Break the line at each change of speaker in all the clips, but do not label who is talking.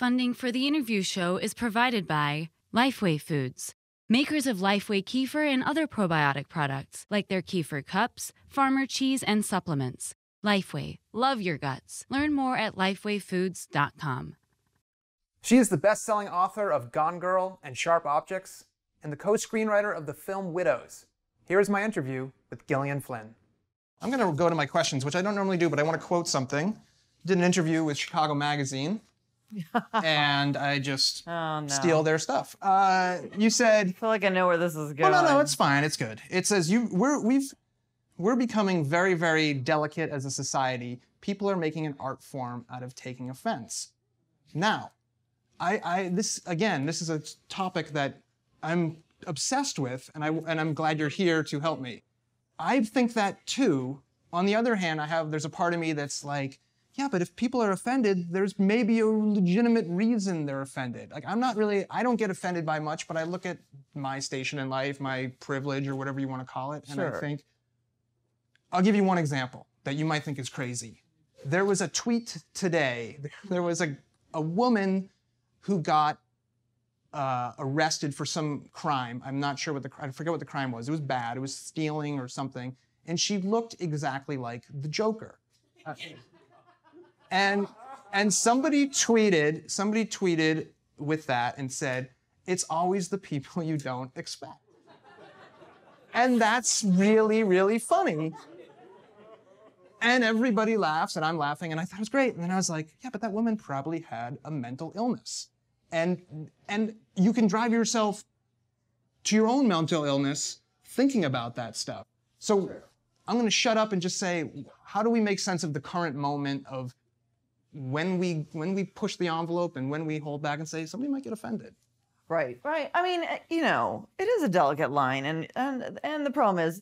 Funding for the interview show is provided by Lifeway Foods, makers of Lifeway Kefir and other probiotic products, like their Kefir Cups, Farmer Cheese, and supplements. Lifeway, love your guts. Learn more at lifewayfoods.com.
She is the best-selling author of Gone Girl and Sharp Objects, and the co-screenwriter of the film Widows. Here is my interview with Gillian Flynn.
I'm going to go to my questions, which I don't normally do, but I want to quote something. Did an interview with Chicago Magazine, and I just steal their stuff. You said...
I feel like I know where this is going.
Oh, no, it's fine. It's good. It says, we're becoming very, very delicate as a society. People are making an art form out of taking offense. Now, this is a topic that I'm obsessed with, and I'm glad you're here to help me. I think that too. On the other hand, there's a part of me that's like, yeah, but if people are offended, there's maybe a legitimate reason they're offended. Like, I don't get offended by much, but I look at my station in life, my privilege, or whatever you want to call it, and I think, I'll give you one example that you might think is crazy. There was a tweet today. There was a woman who got arrested for some crime. I'm not sure I forget what the crime was. It was bad. It was stealing or something. And she looked exactly like the Joker. And somebody tweeted with that and said, it's always the people you don't expect. And that's really, really funny. And everybody laughs, and I'm laughing, and I thought it was great. And then I was like, yeah, but that woman probably had a mental illness. And you can drive yourself to your own mental illness thinking about that stuff. So I'm going to shut up and just say, how do we make sense of the current moment of when we push the envelope and when we hold back and say somebody might get offended?
Right. I mean, it is a delicate line, and the problem is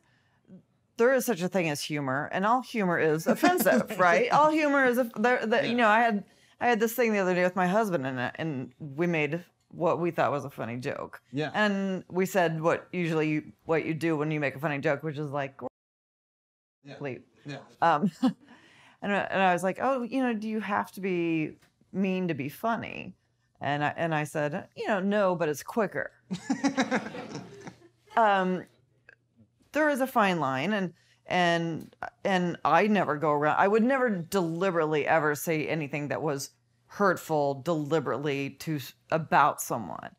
there is such a thing as humor, and all humor is offensive, right? All humor is, I had this thing the other day with my husband, and we made what we thought was a funny joke.
Yeah.
And we said what you do when you make a funny joke, which is like, leave.
Yeah.
And I was like, oh, do you have to be mean to be funny? And I said, no, but it's quicker. There is a fine line, and I never go around. I would never deliberately ever say anything that was hurtful deliberately about someone.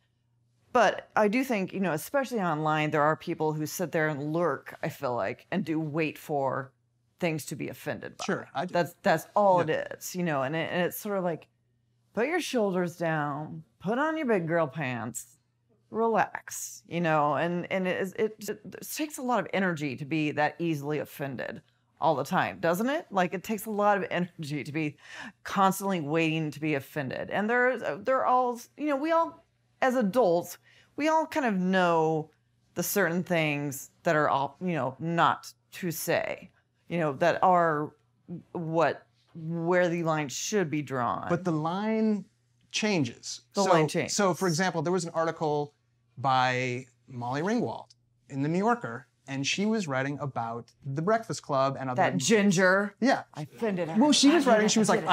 But I do think, especially online, there are people who sit there and lurk, I feel like, and do wait for things to be offended by.
Sure.
That's all it is, and it's sort of like, put your shoulders down, put on your big girl pants, relax, and it takes a lot of energy to be that easily offended all the time, doesn't it? Like, it takes a lot of energy to be constantly waiting to be offended. And they're all, we all, as adults, we all kind of know the certain things that are all, not to say, that are where the line should be drawn.
But the line changes.
The line changes.
So, for example, there was an article by Molly Ringwald in The New Yorker, and she was writing about The Breakfast Club and other...
That ginger.
Yeah.
I offended her.
Well, she was like,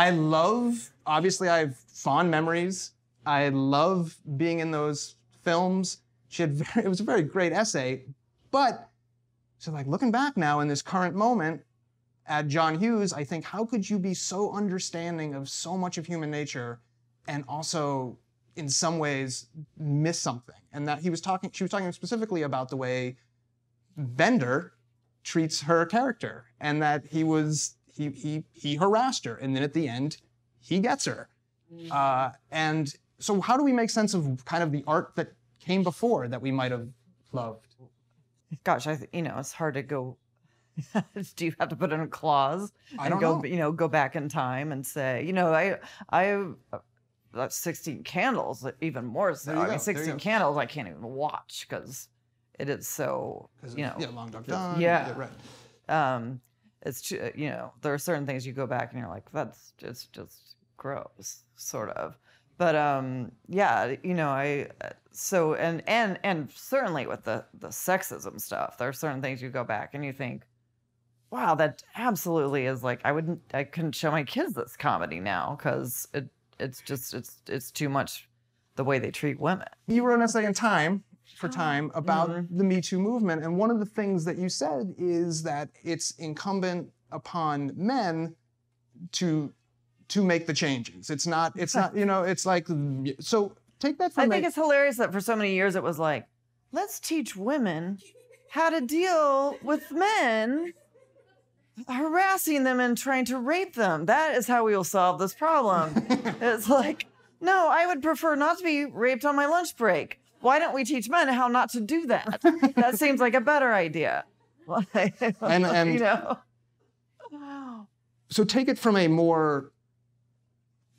obviously I have fond memories. I love being in those films. It was a very great essay, but so like looking back now in this current moment at John Hughes, I think, how could you be so understanding of so much of human nature and also in some ways miss something? And that she was talking specifically about the way Bender treats her character, and that he harassed her, and then at the end, he gets her. And so how do we make sense of kind of the art that came before that we might have loved?
Gosh, it's hard to go. Do you have to put in a clause and go back in time and say, I 16 Candles, even more so. I mean, 16 Candles, I can't even watch because it is so,
Long Dog Done.
Yeah.
Right.
It's, there are certain things you go back and you're like, that's just gross, sort of. But so and certainly with the sexism stuff, there are certain things you go back and you think, wow, that absolutely is like, I couldn't show my kids this comedy now because it's just it's too much the way they treat women.
You wrote an essay in Time about the Me Too movement, and one of the things that you said is that it's incumbent upon men to make the changes. It's not it's like, so take that from
I think it's hilarious that for so many years it was like, let's teach women how to deal with men harassing them and trying to rape them. That is how we will solve this problem. It's like, no, I would prefer not to be raped on my lunch break. Why don't we teach men how not to do that? That seems like a better idea.
And
you know.
So take it from a more,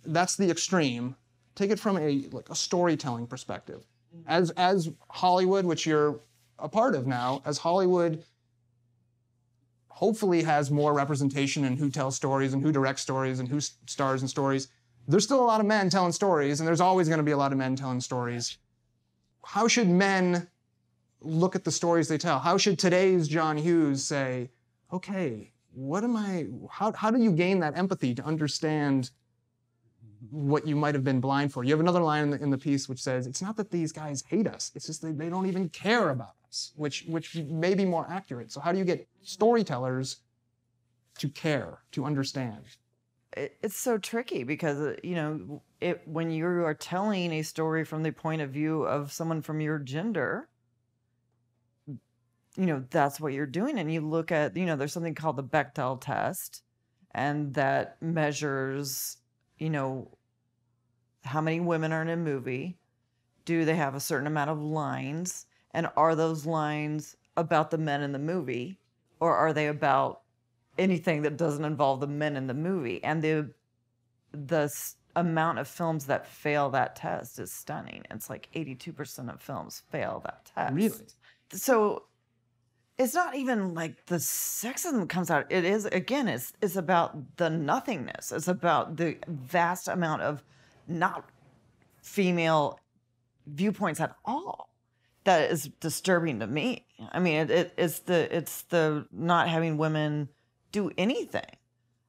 that's the extreme. Take it from a storytelling perspective. As Hollywood, which you're a part of now, as Hollywood hopefully has more representation in who tells stories and who directs stories and who stars in stories, there's still a lot of men telling stories, and there's always going to be a lot of men telling stories. How should men look at the stories they tell? How should today's John Hughes say, okay, how do you gain that empathy to understand what you might have been blind for? You have another line in the piece which says, it's not that these guys hate us, it's just they don't even care about us, which may be more accurate. So how do you get storytellers to care, to understand?
It's so tricky because, when you are telling a story from the point of view of someone from your gender, that's what you're doing. And you look at, there's something called the Bechdel test, and that measures, how many women are in a movie. Do they have a certain amount of lines? And are those lines about the men in the movie? Or are they about anything that doesn't involve the men in the movie? And the amount of films that fail that test is stunning. It's like 82% of films fail that test.
Really?
So it's not even like the sexism that comes out. It is, again, it's about the nothingness. It's about the vast amount of not female viewpoints at all that is disturbing to me. I mean, it's the not having women do anything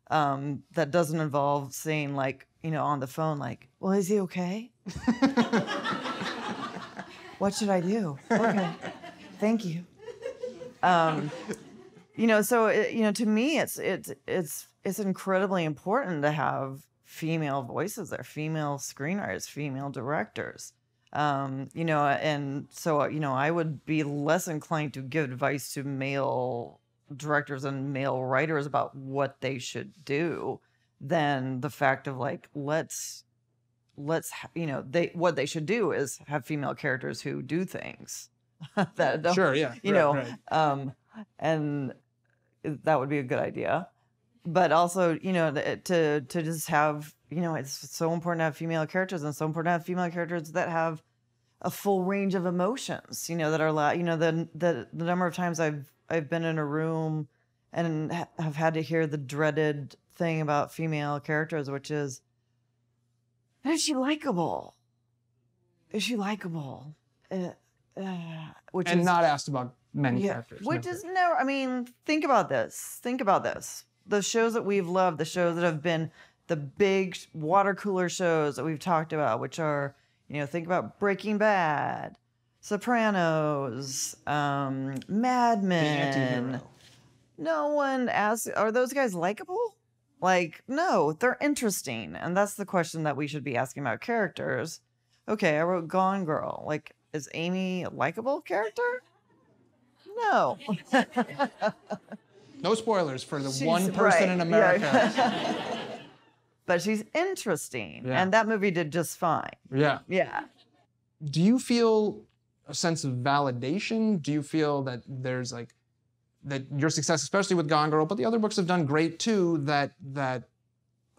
that doesn't involve saying, like, on the phone, like, well, is he okay? What should I do? Okay, thank you. So to me, it's incredibly important to have female voices there, female screenwriters, female directors. And so I would be less inclined to give advice to male directors and male writers about what they should do than the fact of, like, what they should do is have female characters who do things that don't,
sure, yeah, right.
And that would be a good idea. But also, to just have, it's so important to have female characters, and so important to have female characters that have a full range of emotions, that are, the number of times I've been in a room and have had to hear the dreaded thing about female characters, which is she likable? Is she likable?
Not asked about many characters.
Which is never, I mean, think about this. The shows that we've loved, the shows that have been the big water cooler shows that we've talked about, which are, think about Breaking Bad, Sopranos, Mad Men. No one asks, are those guys likable? Like, no, they're interesting. And that's the question that we should be asking about characters. Okay, I wrote Gone Girl. Like, is Amy a likable character? No.
No spoilers for the one person in America.
Yeah. But she's interesting.
Yeah.
And that movie did just fine.
Yeah.
Yeah.
Do you feel a sense of validation? Do you feel that there's that your success, especially with Gone Girl, but the other books have done great too, that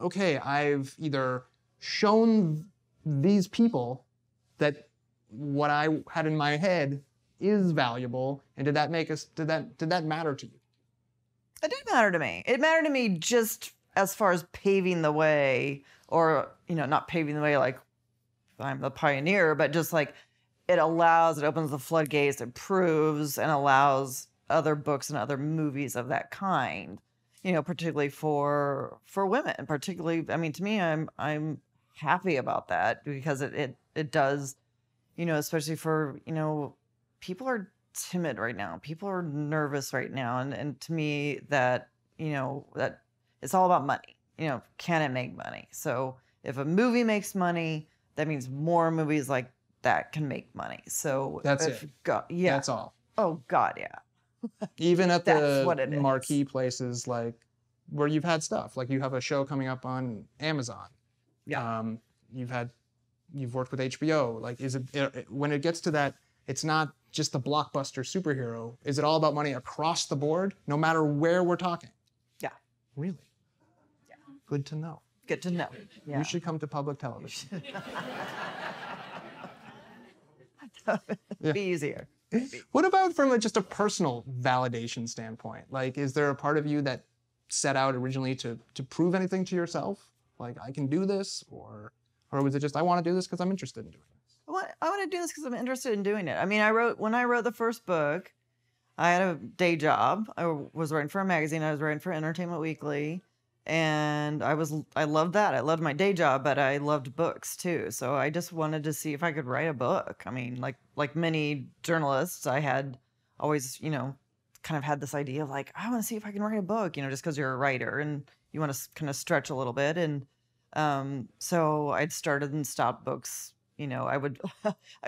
okay, I've either shown these people that what I had in my head is valuable, and did that matter to you?
It did matter to me. It mattered to me just as far as paving the way, or, not paving the way like I'm the pioneer, but just like it opens the floodgates, it proves and allows other books and other movies of that kind, particularly for women. Particularly, I mean, to me, I'm happy about that because it does, especially for, people are timid right now. People are nervous right now. And to me that, that it's all about money. Can it make money? So if a movie makes money, that means more movies like that can make money. So
that's it.
Yeah.
That's all.
Oh God, yeah.
Even at the
what it
marquee places like where you've had stuff, like you have a show coming up on Amazon.
Yeah.
You've worked with HBO. Like, is it when it gets to that, it's not just the blockbuster superhero. Is it all about money across the board, no matter where we're talking?
Yeah.
Really?
Yeah.
Good to know.
Good to know. Yeah.
You should come to public television.
Be easier.
What about from just a personal validation standpoint? Like, is there a part of you that set out originally to prove anything to yourself? Like, I can do this, or was it just, I want to do this because I'm interested in doing this?
I want to do this because I'm interested in doing it. I mean, when I wrote the first book, I had a day job. I was writing for a magazine. I was writing for Entertainment Weekly. And I loved that. I loved my day job, but I loved books too. So I just wanted to see if I could write a book. I mean, like many journalists, I had always, kind of had this idea of like, I want to see if I can write a book, just because you're a writer and you want to kind of stretch a little bit. And so I'd started and stopped books. I would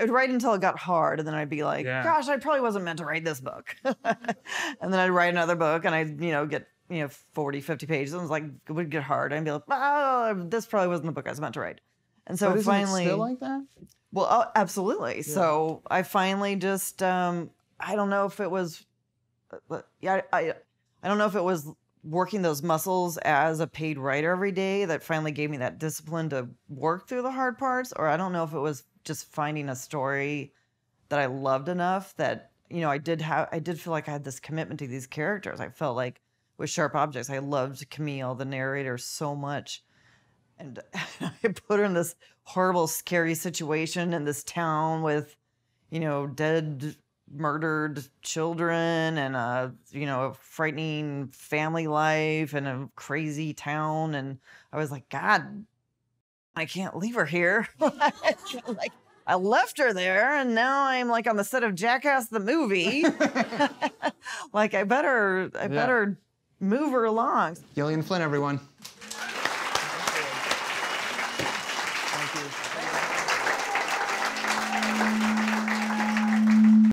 write until it got hard, and then I'd be like, gosh, I probably wasn't meant to write this book. And then I'd write another book, and I'd, get 40, 50 pages. And it was like, it would get hard. I'd be like, oh, this probably wasn't the book I was meant to write. And so
but
finally.
Isn't it still like that?
Well, oh, absolutely. Yeah. So I finally just, I don't know if it was, I don't know if it was working those muscles as a paid writer every day that finally gave me that discipline to work through the hard parts, or I don't know if it was just finding a story that I loved enough that, I did feel like I had this commitment to these characters. I felt like with Sharp Objects, I loved Camille, the narrator, so much. And I put her in this horrible, scary situation in this town with, dead, murdered children and a frightening family life and a crazy town. And I was like, God, I can't leave her here. Like, I left her there, and now I'm like on the set of Jackass the movie. Like, I better move her along.
Gillian Flynn, everyone.